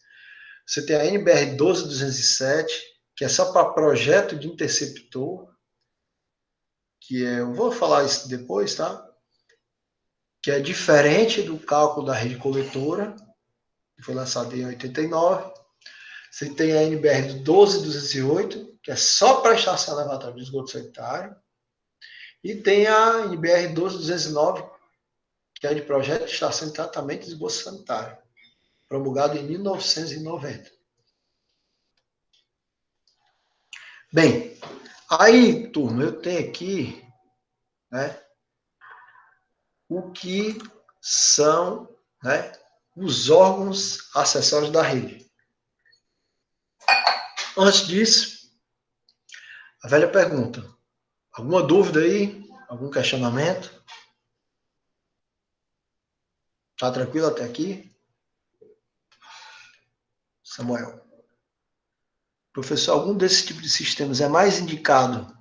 Você tem a NBR 12207, que é só para projeto de interceptor, que é, eu vou falar isso depois, tá? Que é diferente do cálculo da rede coletora, que foi lançado em 89. Você tem a NBR 12208, que é só para estação elevatória de esgoto sanitário. E tem a NBR 12209, que é de projeto de estação de tratamento de esgoto sanitário, promulgado em 1990. Bem, aí, turma, eu tenho aqui, né, o que são, né, os órgãos acessórios da rede. Antes disso, a velha pergunta. Alguma dúvida aí? Algum questionamento? Tá tranquilo até aqui? Samuel. Professor, algum desses tipos de sistemas é mais indicado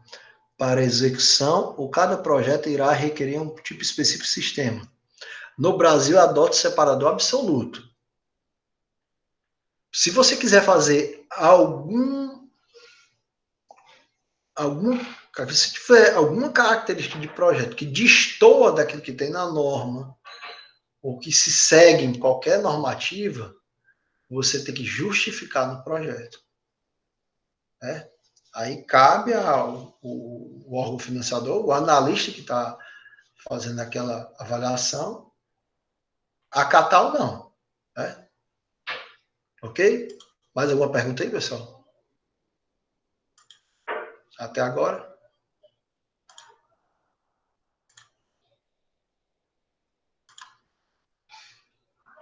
para execução ou cada projeto irá requerer um tipo específico de sistema? No Brasil, adote separador absoluto. Se você quiser fazer se tiver alguma característica de projeto que destoa daquilo que tem na norma, ou que se segue em qualquer normativa, você tem que justificar no projeto. Né? Aí cabe o órgão financiador, o analista que está fazendo aquela avaliação, acatar ou não. Né? Ok? Mais alguma pergunta aí, pessoal? Até agora?